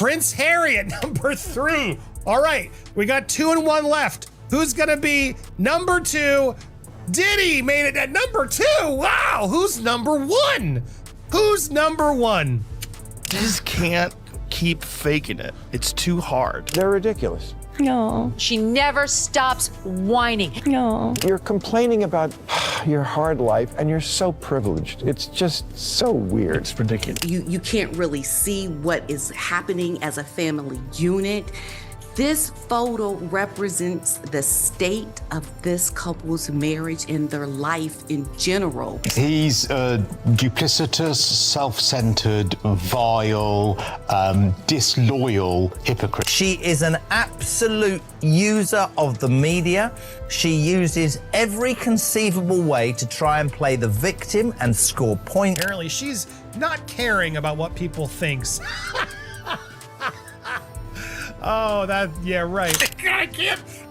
Prince Harry at number 3. All right, we got 2 and 1 left. Who's gonna be number 2? Diddy made it at number 2. Wow, who's number 1? Who's number 1? Just can't keep faking it. It's too hard. They're ridiculous. No. She never stops whining. No. You're complaining about your hard life, and you're so privileged. It's just so weird. It's ridiculous. You can't really see what is happening as a family unit. This photo represents the state of this couple's marriage and their life in general. He's a duplicitous, self-centered, vile, disloyal hypocrite. She is an absolute user of the media. She uses every conceivable way to try and play the victim and score points. Apparently, she's not caring about what people think. Oh, yeah, right.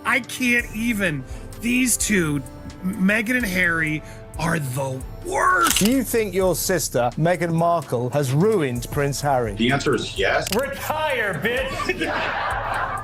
I can't even. These two, Meghan and Harry, are the worst. Do you think your sister, Meghan Markle, has ruined Prince Harry? The answer is yes. Retire, bitch!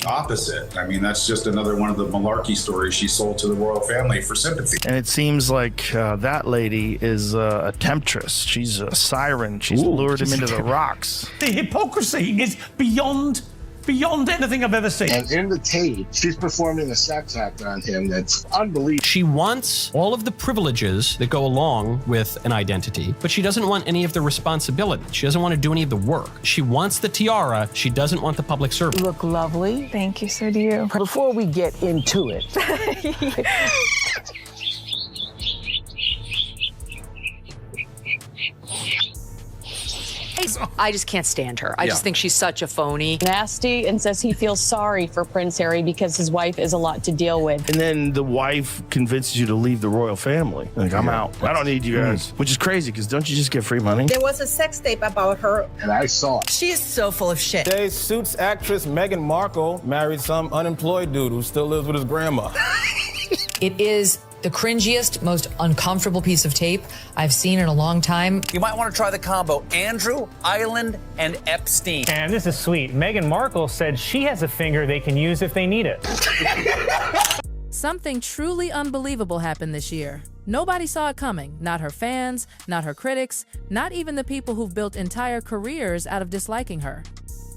Opposite. I mean, that's just another one of the malarkey stories she sold to the royal family for sympathy. And it seems like that lady is a temptress. She's a siren. She's lured him into the rocks. The hypocrisy is beyond anything I've ever seen. And in the tape, she's performing a sex act on him that's unbelievable. She wants all of the privileges that go along with an identity, but she doesn't want any of the responsibility. She doesn't want to do any of the work. She wants the tiara. She doesn't want the public service. You look lovely. Thank you, so do you. Before we get into it, I just can't stand her. I just think she's such a phony. Nasty, and says he feels sorry for Prince Harry because his wife is a lot to deal with. And then the wife convinces you to leave the royal family. Like, I'm out. I don't need you guys. Which is crazy, because don't you just get free money? There was a sex tape about her. And I saw it. She is so full of shit. today's Suits actress Meghan Markle married some unemployed dude who still lives with his grandma. It is the cringiest, most uncomfortable piece of tape I've seen in a long time. You might want to try the combo Andrew, Island, and Epstein. And this is sweet. Meghan Markle said she has a finger they can use if they need it. Something truly unbelievable happened this year. Nobody saw it coming. Not her fans, not her critics, not even the people who've built entire careers out of disliking her.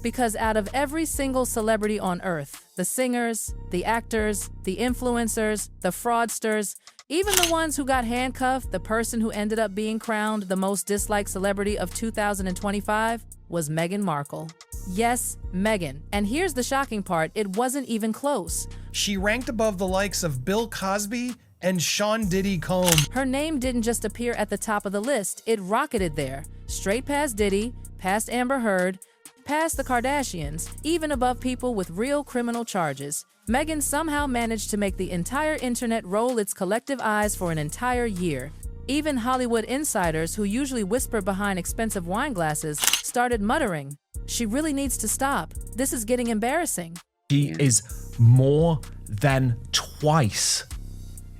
Because out of every single celebrity on earth, the singers, the actors, the influencers, the fraudsters, even the ones who got handcuffed, the person who ended up being crowned the most disliked celebrity of 2025 was Meghan Markle. Yes, Meghan. And here's the shocking part, it wasn't even close. She ranked above the likes of Bill Cosby and Sean Diddy Combs. Her name didn't just appear at the top of the list, it rocketed there. Straight past Diddy, past Amber Heard, past the Kardashians, even above people with real criminal charges. Meghan somehow managed to make the entire internet roll its collective eyes for an entire year. Even Hollywood insiders who usually whisper behind expensive wine glasses started muttering, "She really needs to stop. This is getting embarrassing." She is more than twice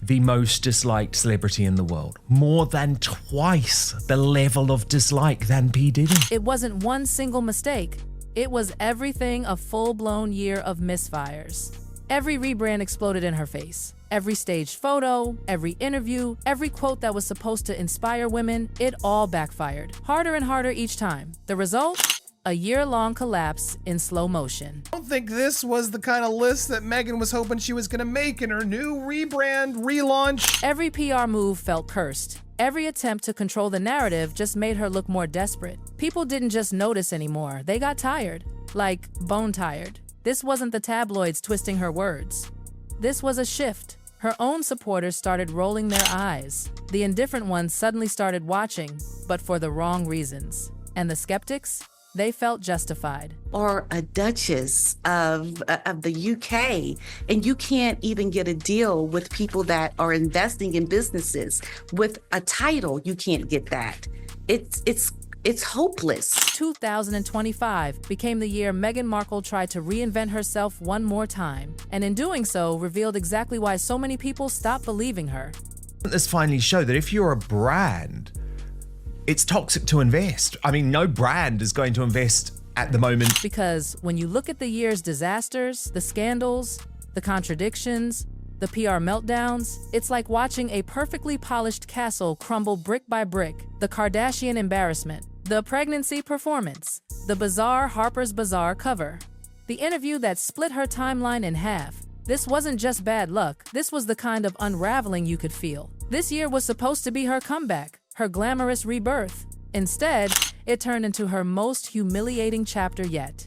the most disliked celebrity in the world. More than twice the level of dislike than P. Diddy. It wasn't one single mistake. It was everything a full-blown year of misfires. Every rebrand exploded in her face. Every staged photo, every interview, every quote that was supposed to inspire women, it all backfired. Harder and harder each time. The result? A year-long collapse in slow motion. I don't think this was the kind of list that Meghan was hoping she was gonna make in her new rebrand, relaunch. Every PR move felt cursed. Every attempt to control the narrative just made her look more desperate. People didn't just notice anymore, they got tired. Like, bone tired. This wasn't the tabloids twisting her words. This was a shift. Her own supporters started rolling their eyes. The indifferent ones suddenly started watching, but for the wrong reasons. And the skeptics? They felt justified. Or a duchess of the UK, and you can't even get a deal with people that are investing in businesses. With a title, you can't get that. It's hopeless. 2025 became the year Meghan Markle tried to reinvent herself one more time, and in doing so, revealed exactly why so many people stopped believing her. This finally showed that if you're a brand, it's toxic to invest. I mean, no brand is going to invest at the moment. Because when you look at the year's disasters, the scandals, the contradictions, the PR meltdowns, it's like watching a perfectly polished castle crumble brick by brick. The Kardashian embarrassment, the pregnancy performance, the bizarre Harper's Bazaar cover, the interview that split her timeline in half. This wasn't just bad luck, this was the kind of unraveling you could feel. This year was supposed to be her comeback, her glamorous rebirth. Instead, it turned into her most humiliating chapter yet.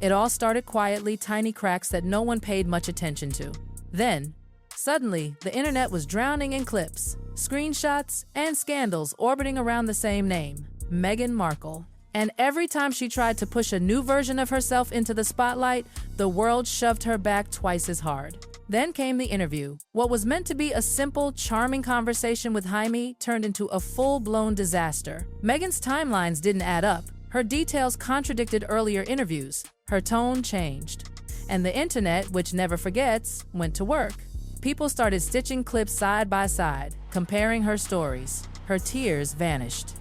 It all started quietly, tiny cracks that no one paid much attention to. Then, suddenly, the internet was drowning in clips, screenshots, and scandals orbiting around the same name, Meghan Markle. And every time she tried to push a new version of herself into the spotlight, the world shoved her back twice as hard. Then came the interview. What was meant to be a simple, charming conversation with Jaime turned into a full-blown disaster. Meghan's timelines didn't add up. Her details contradicted earlier interviews. Her tone changed. And the internet, which never forgets, went to work. People started stitching clips side by side, comparing her stories. Her tears vanished.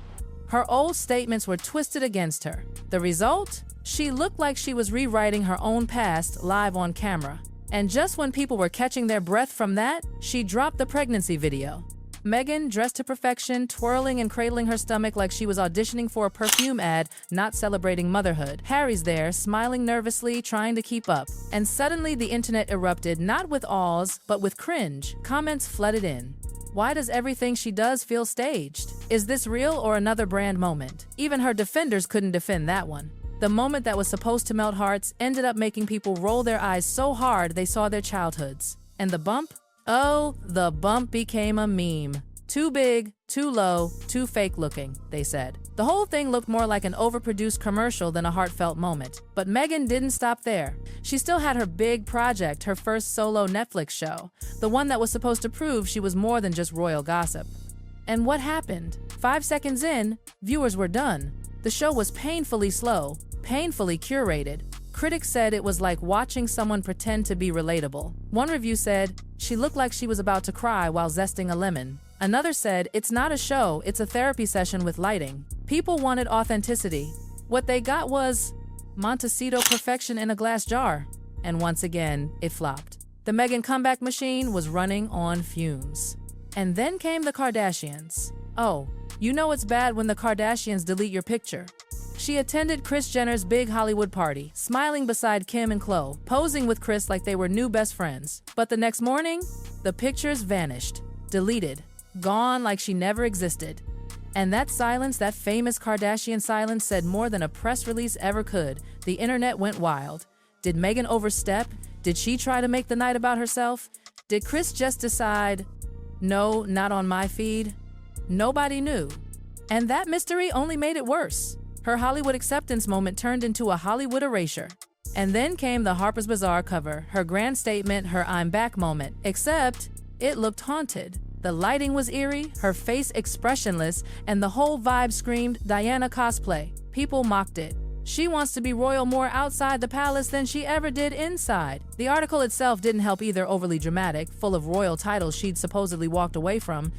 Her old statements were twisted against her. The result? She looked like she was rewriting her own past live on camera. And just when people were catching their breath from that, she dropped the pregnancy video. Meghan, dressed to perfection, twirling and cradling her stomach like she was auditioning for a perfume ad, not celebrating motherhood. Harry's there, smiling nervously, trying to keep up. And suddenly the internet erupted, not with awes, but with cringe. Comments flooded in. Why does everything she does feel staged? Is this real or another brand moment? Even her defenders couldn't defend that one. The moment that was supposed to melt hearts ended up making people roll their eyes so hard they saw their childhoods. And the bump? Oh, the bump became a meme. Too big, too low, too fake looking, they said. The whole thing looked more like an overproduced commercial than a heartfelt moment. But Meghan didn't stop there. She still had her big project, her first solo Netflix show, the one that was supposed to prove she was more than just royal gossip. And what happened? 5 seconds in, viewers were done. The show was painfully slow, painfully curated. Critics said it was like watching someone pretend to be relatable. One review said, she looked like she was about to cry while zesting a lemon. Another said, it's not a show, it's a therapy session with lighting. People wanted authenticity. What they got was Montecito perfection in a glass jar. And once again, it flopped. The Meghan comeback machine was running on fumes. And then came the Kardashians. Oh, you know it's bad when the Kardashians delete your picture. She attended Kris Jenner's big Hollywood party, smiling beside Kim and Khloe, posing with Kris like they were new best friends. But the next morning, the pictures vanished, deleted, gone like she never existed. And that silence, that famous Kardashian silence, said more than a press release ever could. The internet went wild. Did Meghan overstep? Did she try to make the night about herself? Did Kris just decide, no, not on my feed? Nobody knew. And that mystery only made it worse. Her Hollywood acceptance moment turned into a Hollywood erasure. And then came the Harper's Bazaar cover, her grand statement, her I'm back moment. Except, it looked haunted. The lighting was eerie, her face expressionless, and the whole vibe screamed Diana cosplay. People mocked it. She wants to be royal more outside the palace than she ever did inside. The article itself didn't help either, overly dramatic, full of royal titles she'd supposedly walked away from.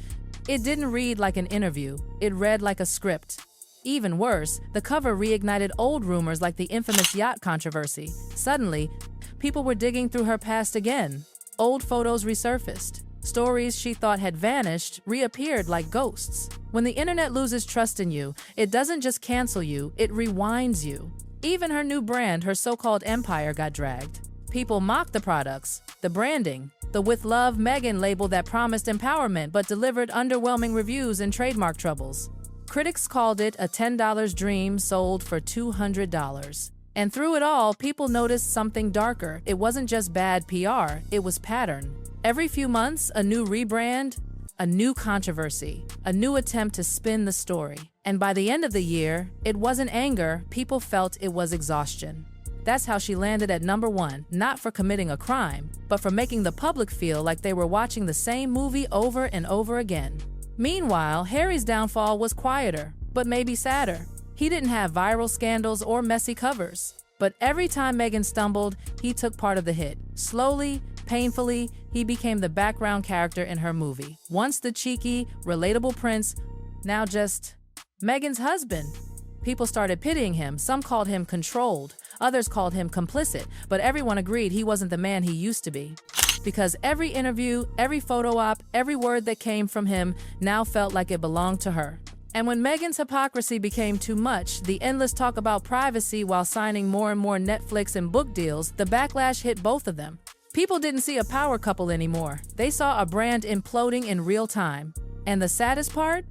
It didn't read like an interview, it read like a script. Even worse, the cover reignited old rumors like the infamous yacht controversy. Suddenly, people were digging through her past again. Old photos resurfaced. Stories she thought had vanished reappeared like ghosts. When the internet loses trust in you, it doesn't just cancel you, it rewinds you. Even her new brand, her so-called empire, got dragged. People mocked the products, the branding, the With Love Meghan label that promised empowerment but delivered underwhelming reviews and trademark troubles. Critics called it a $10 dream sold for $200. And through it all, people noticed something darker. It wasn't just bad PR, it was pattern. Every few months, a new rebrand, a new controversy, a new attempt to spin the story. And by the end of the year, it wasn't anger, people felt it was exhaustion. That's how she landed at #1, not for committing a crime, but for making the public feel like they were watching the same movie over and over again. Meanwhile, Harry's downfall was quieter, but maybe sadder. He didn't have viral scandals or messy covers. But every time Meghan stumbled, he took part of the hit. Slowly, painfully, he became the background character in her movie. Once the cheeky, relatable prince, now just Meghan's husband. People started pitying him. Some called him controlled. Others called him complicit. But everyone agreed he wasn't the man he used to be. Because every interview, every photo op, every word that came from him now felt like it belonged to her. And when Meghan's hypocrisy became too much, the endless talk about privacy while signing more and more Netflix and book deals, the backlash hit both of them. People didn't see a power couple anymore. They saw a brand imploding in real time. And the saddest part?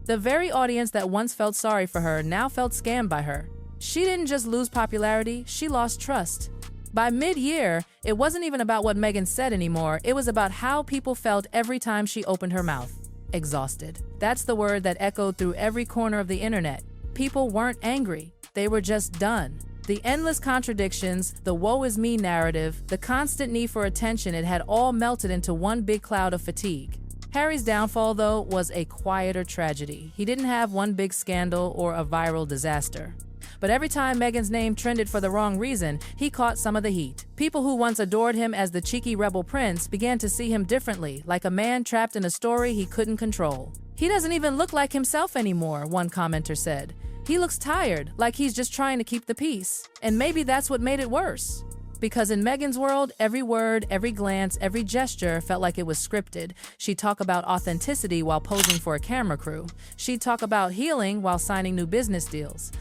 The very audience that once felt sorry for her now felt scammed by her. She didn't just lose popularity, she lost trust. By mid-year, it wasn't even about what Meghan said anymore, it was about how people felt every time she opened her mouth. Exhausted. That's the word that echoed through every corner of the internet. People weren't angry, they were just done. The endless contradictions, the woe is me narrative, the constant need for attention, it had all melted into one big cloud of fatigue. Harry's downfall, though, was a quieter tragedy. He didn't have one big scandal or a viral disaster. But every time Meghan's name trended for the wrong reason, he caught some of the heat. People who once adored him as the cheeky rebel prince began to see him differently, like a man trapped in a story he couldn't control. He doesn't even look like himself anymore, one commenter said. He looks tired, like he's just trying to keep the peace. And maybe that's what made it worse. Because in Meghan's world, every word, every glance, every gesture felt like it was scripted. She'd talk about authenticity while posing for a camera crew. She'd talk about healing while signing new business deals.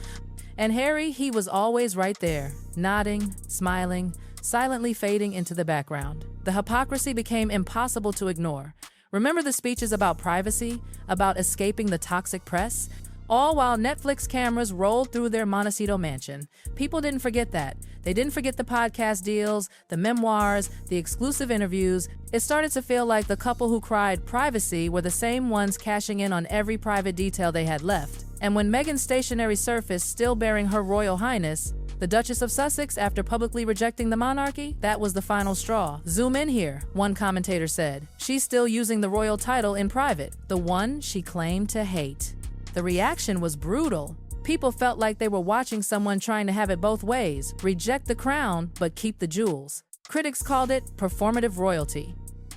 And Harry, he was always right there, nodding, smiling, silently fading into the background. The hypocrisy became impossible to ignore. Remember the speeches about privacy, about escaping the toxic press? All while Netflix cameras rolled through their Montecito mansion. People didn't forget that. They didn't forget the podcast deals, the memoirs, the exclusive interviews. It started to feel like the couple who cried privacy were the same ones cashing in on every private detail they had left. And when Meghan's stationary surfaced, still bearing her royal highness, the Duchess of Sussex, after publicly rejecting the monarchy, that was the final straw. Zoom in here, one commentator said. She's still using the royal title in private, the one she claimed to hate. The reaction was brutal. People felt like they were watching someone trying to have it both ways, reject the crown, but keep the jewels. Critics called it performative royalty.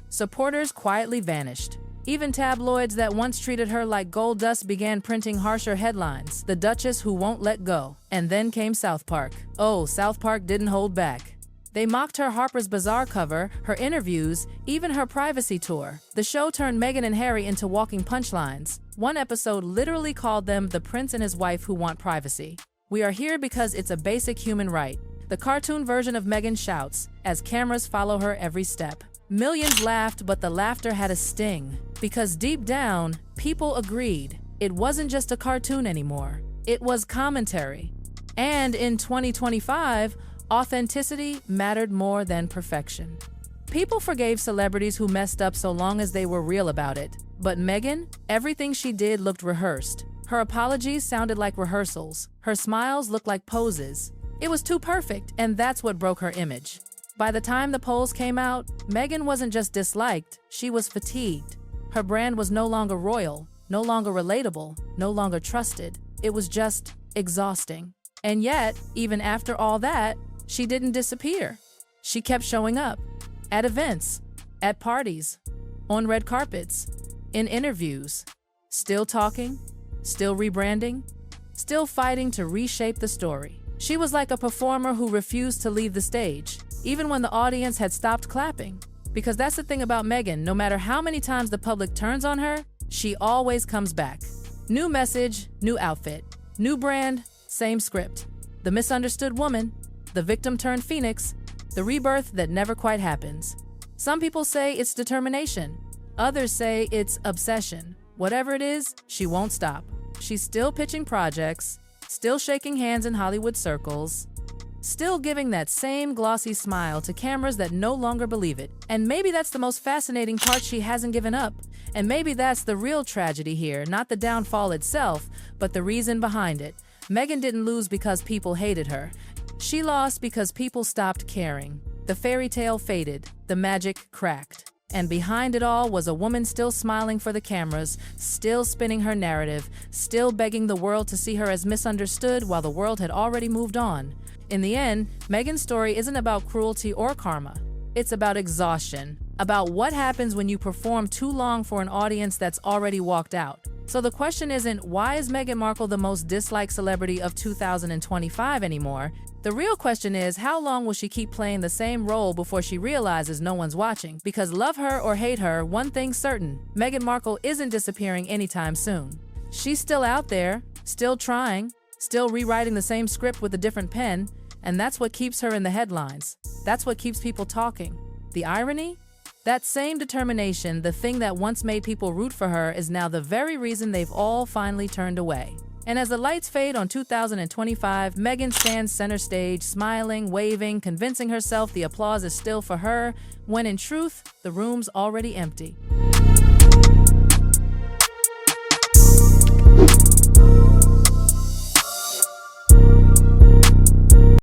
Supporters quietly vanished. Even tabloids that once treated her like gold dust began printing harsher headlines. The Duchess who won't let go. And then came South Park. Oh, South Park didn't hold back. They mocked her Harper's Bazaar cover, her interviews, even her privacy tour. The show turned Meghan and Harry into walking punchlines. One episode literally called them the prince and his wife who want privacy. We are here because it's a basic human right. The cartoon version of Meghan shouts, as cameras follow her every step. Millions laughed, but the laughter had a sting. Because deep down, people agreed. It wasn't just a cartoon anymore. It was commentary. And in 2025, authenticity mattered more than perfection. People forgave celebrities who messed up so long as they were real about it. But Meghan, everything she did looked rehearsed. Her apologies sounded like rehearsals. Her smiles looked like poses. It was too perfect, and that's what broke her image. By the time the polls came out, Meghan wasn't just disliked, she was fatigued. Her brand was no longer royal, no longer relatable, no longer trusted. It was just exhausting. And yet, even after all that, she didn't disappear. She kept showing up. At events, at parties, on red carpets, in interviews. Still talking, still rebranding, still fighting to reshape the story. She was like a performer who refused to leave the stage, even when the audience had stopped clapping. Because that's the thing about Meghan, no matter how many times the public turns on her, she always comes back. New message, new outfit. New brand, same script. The misunderstood woman, the victim turned phoenix, the rebirth that never quite happens. Some people say it's determination. Others say it's obsession. Whatever it is, she won't stop. She's still pitching projects, still shaking hands in Hollywood circles, still giving that same glossy smile to cameras that no longer believe it. And maybe that's the most fascinating part, she hasn't given up. And maybe that's the real tragedy here, not the downfall itself, but the reason behind it. Meghan didn't lose because people hated her. She lost because people stopped caring. The fairy tale faded, the magic cracked. And behind it all was a woman still smiling for the cameras, still spinning her narrative, still begging the world to see her as misunderstood while the world had already moved on. In the end, Meghan's story isn't about cruelty or karma. It's about exhaustion, about what happens when you perform too long for an audience that's already walked out. So the question isn't, why is Meghan Markle the most disliked celebrity of 2025 anymore? The real question is, how long will she keep playing the same role before she realizes no one's watching? Because love her or hate her, one thing's certain, Meghan Markle isn't disappearing anytime soon. She's still out there, still trying, still rewriting the same script with a different pen, and that's what keeps her in the headlines. That's what keeps people talking. The irony? That same determination, the thing that once made people root for her, is now the very reason they've all finally turned away. And as the lights fade on 2025, Meghan stands center stage, smiling, waving, convincing herself the applause is still for her, when in truth, the room's already empty.